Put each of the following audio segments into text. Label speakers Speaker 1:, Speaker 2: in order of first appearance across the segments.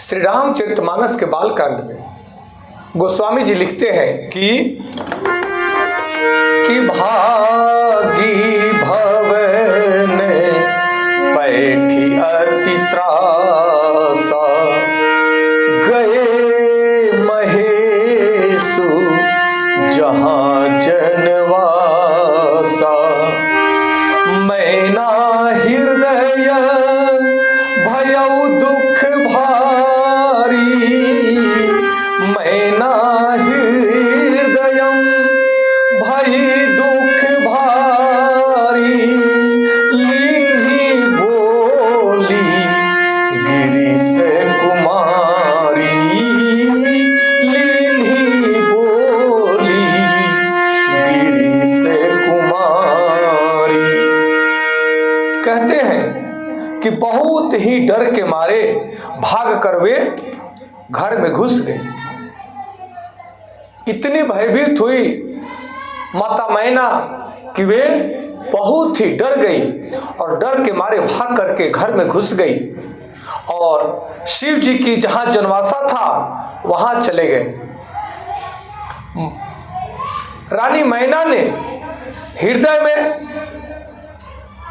Speaker 1: श्री रामचरितमानस के बालकांड में गोस्वामी जी लिखते हैं कि भागी भवन पैठी अति त्रासा, गए महेशु जहाँ जनवासा। मैना हृदय भयउ दुख भारी, मैना हृदयम भई दुख भारी। लीन्ही बोली गिरिश कुमारी, लीन्ही बोली गिरिश कुमारी। कहते हैं कि बहुत ही डर के मारे भाग कर वे घर में घुस गए। इतनी भयभीत हुई माता मैना कि वे बहुत ही डर गई और डर के मारे भाग करके घर में घुस गई और शिव जी की जहां जनवासा था वहां चले गए। रानी मैना ने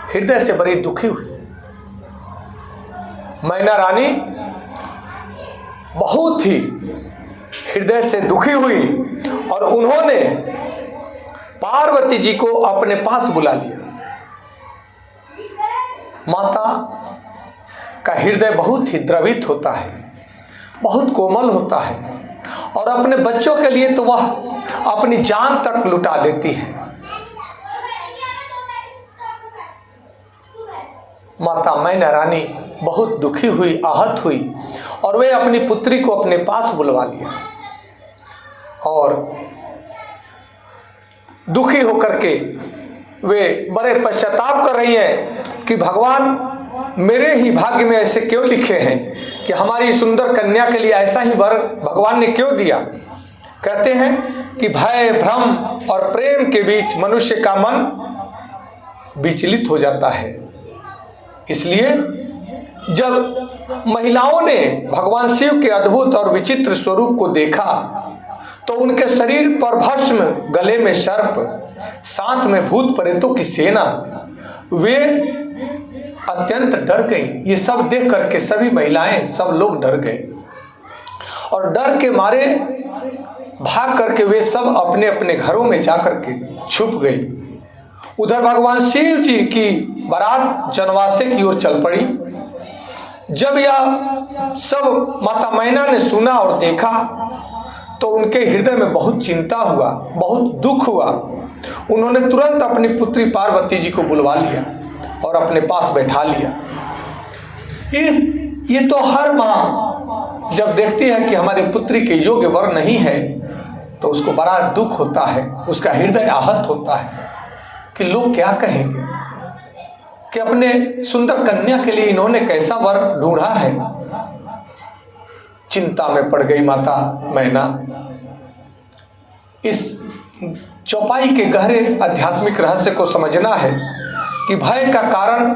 Speaker 1: हृदय से बड़ी दुखी हुई। मैना रानी बहुत ही हृदय से दुखी हुई और उन्होंने पार्वती जी को अपने पास बुला लिया। माता का हृदय बहुत ही द्रवित होता है, बहुत कोमल होता है और अपने बच्चों के लिए तो वह अपनी जान तक लुटा देती है। माता मैना रानी बहुत दुखी हुई, आहत हुई और वे अपनी पुत्री को अपने पास बुलवा लिया और दुखी होकर के वे बड़े पश्चाताप कर रही हैं कि भगवान मेरे ही भाग्य में ऐसे क्यों लिखे हैं कि हमारी सुंदर कन्या के लिए ऐसा ही वर भगवान ने क्यों दिया। कहते हैं कि भय, भ्रम और प्रेम के बीच मनुष्य का मन विचलित हो जाता है। इसलिए जब महिलाओं ने भगवान शिव के अद्भुत और विचित्र स्वरूप को देखा तो उनके शरीर पर भस्म, गले में सर्प, साथ में भूत प्रेतों की सेना, वे अत्यंत डर गई। ये सब देख करके सभी महिलाएं, सब लोग डर गए और डर के मारे भाग करके वे सब अपने अपने घरों में जाकर के छुप गई। उधर भगवान शिव जी की बारात जनवासे की ओर चल पड़ी। जब यह सब माता मैना ने सुना और देखा तो उनके हृदय में बहुत चिंता हुआ, बहुत दुख हुआ। उन्होंने तुरंत अपनी पुत्री पार्वती जी को बुलवा लिया और अपने पास बैठा लिया। ये तो हर माँ जब देखती है कि हमारी पुत्री के योग्य वर नहीं है तो उसको बड़ा दुख होता है, उसका हृदय आहत होता है कि लोग क्या कहेंगे कि अपने सुंदर कन्या के लिए इन्होंने कैसा वर ढूंढा है। चिंता में पड़ गई माता मैना। इस चौपाई के गहरे आध्यात्मिक रहस्य को समझना है कि भय का कारण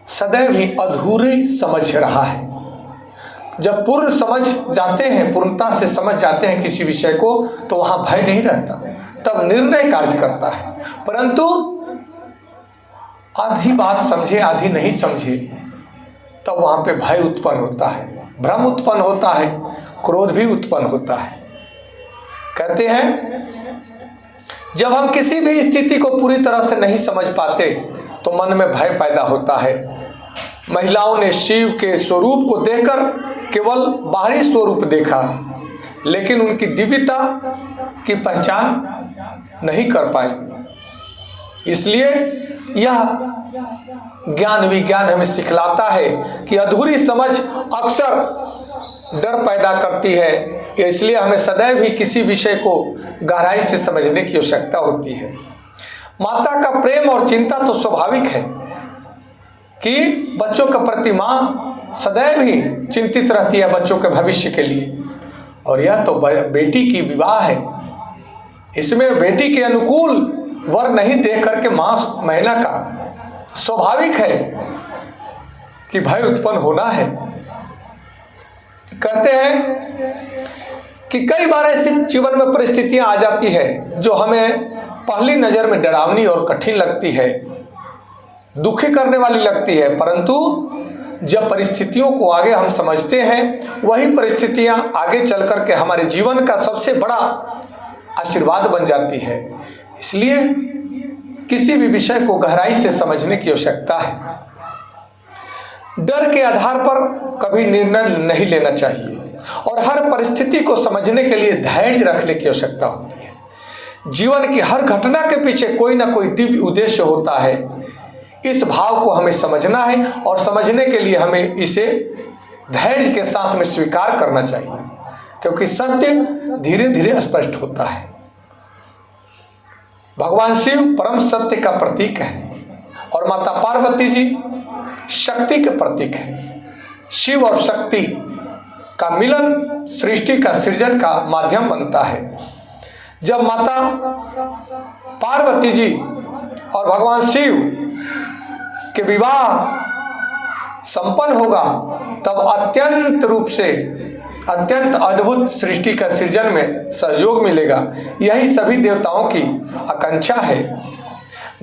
Speaker 1: सदैव ही अधूरी समझ रहा है। जब पूर्ण समझ जाते हैं, पूर्णता से समझ जाते हैं किसी विषय को तो वहां भय नहीं रहता, तब निर्णय कार्य करता है। परंतु आधी बात समझे, आधी नहीं समझे, तब वहां पे भय उत्पन्न होता है, भ्रम उत्पन्न होता है, क्रोध भी उत्पन्न होता है। कहते हैं जब हम किसी भी स्थिति को पूरी तरह से नहीं समझ पाते तो मन में भय पैदा होता है। महिलाओं ने शिव के स्वरूप को देखकर केवल बाहरी स्वरूप देखा, लेकिन उनकी दिव्यता की पहचान नहीं कर पाई। इसलिए यह ज्ञान विज्ञान हमें सिखलाता है कि अधूरी समझ अक्सर डर पैदा करती है। इसलिए हमें सदैव ही किसी विषय को गहराई से समझने की आवश्यकता होती है। माता का प्रेम और चिंता तो स्वाभाविक है कि बच्चों के प्रति माँ सदैव ही चिंतित रहती है बच्चों के भविष्य के लिए। और यह तो बेटी की विवाह है, इसमें बेटी के अनुकूल वर नहीं देख करके माँ मैना का स्वाभाविक है कि भय उत्पन्न होना है। कहते हैं कि कई बार ऐसी जीवन में परिस्थितियां आ जाती है जो हमें पहली नज़र में डरावनी और कठिन लगती है, दुखी करने वाली लगती है, परंतु जब परिस्थितियों को आगे हम समझते हैं वही परिस्थितियां आगे चल कर के हमारे जीवन का सबसे बड़ा आशीर्वाद बन जाती है। इसलिए किसी भी विषय को गहराई से समझने की आवश्यकता है। डर के आधार पर कभी निर्णय नहीं लेना चाहिए और हर परिस्थिति को समझने के लिए धैर्य रखने की आवश्यकता होती है। जीवन की हर घटना के पीछे कोई ना कोई दिव्य उद्देश्य होता है। इस भाव को हमें समझना है और समझने के लिए हमें इसे धैर्य के साथ में स्वीकार करना चाहिए, क्योंकि सत्य धीरे धीरे स्पष्ट होता है। भगवान शिव परम सत्य का प्रतीक है और माता पार्वती जी शक्ति के प्रतीक है। शिव और शक्ति का मिलन सृष्टि का सृजन का माध्यम बनता है। जब माता पार्वती जी और भगवान शिव के विवाह संपन्न होगा तब अत्यंत रूप से अत्यंत अद्भुत सृष्टि का सृजन में सहयोग मिलेगा। यही सभी देवताओं की आकांक्षा है।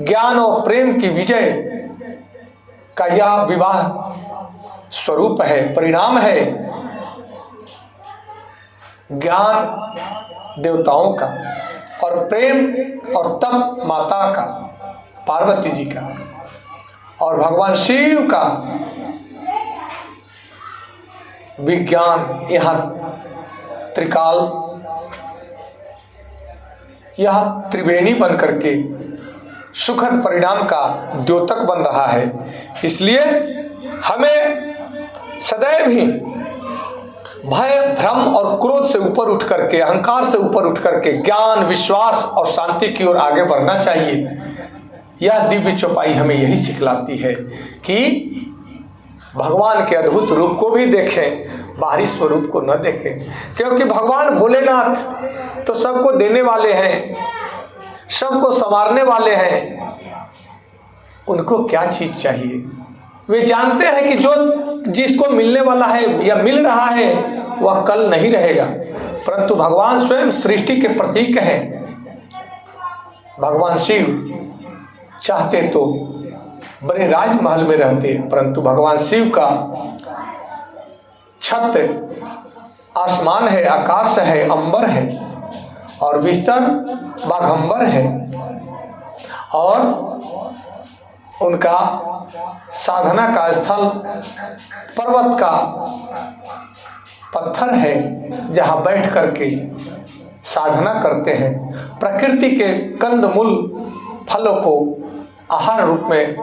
Speaker 1: ज्ञान और प्रेम की विजय का यह विवाह स्वरूप है, परिणाम है ज्ञान देवताओं का और प्रेम और तप माता का, पार्वती जी का, और भगवान शिव का विज्ञान। यहाँ त्रिकाल, यह त्रिवेणी बन करके सुखद परिणाम का द्योतक बन रहा है। इसलिए हमें सदैव ही भय, भ्रम और क्रोध से ऊपर उठ करके, अहंकार से ऊपर उठ करके ज्ञान, विश्वास और शांति की ओर आगे बढ़ना चाहिए। यह दिव्य चौपाई हमें यही सिखलाती है कि भगवान के अद्भुत रूप को भी देखें, बाहरी स्वरूप को न देखें, क्योंकि भगवान भोलेनाथ तो सबको देने वाले हैं, सबको संवारने वाले हैं। उनको क्या चीज चाहिए? वे जानते हैं कि जो जिसको मिलने वाला है या मिल रहा है वह कल नहीं रहेगा, परंतु भगवान स्वयं सृष्टि के प्रतीक हैं। भगवान शिव चाहते तो बड़े राजमहल में रहते, परंतु भगवान शिव का छत आसमान है, आकाश है, अंबर है और बिस्तर बाघंबर है, और उनका साधना का स्थल पर्वत का पत्थर है जहाँ बैठ करके साधना करते हैं। प्रकृति के कंदमूल फलों को आहार रूप में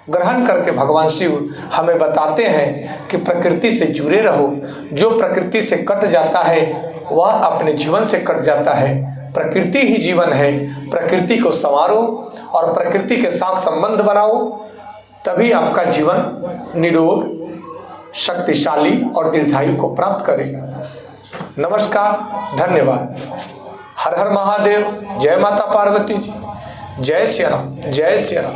Speaker 1: ग्रहण करके भगवान शिव हमें बताते हैं कि प्रकृति से जुड़े रहो। जो प्रकृति से कट जाता है वह अपने जीवन से कट जाता है। प्रकृति ही जीवन है। प्रकृति को संवारो और प्रकृति के साथ संबंध बनाओ, तभी आपका जीवन निरोग, शक्तिशाली और दीर्घायु को प्राप्त करेगा। नमस्कार, धन्यवाद। हर हर महादेव। जय माता पार्वती जी। जय श्री राम। जय श्री राम।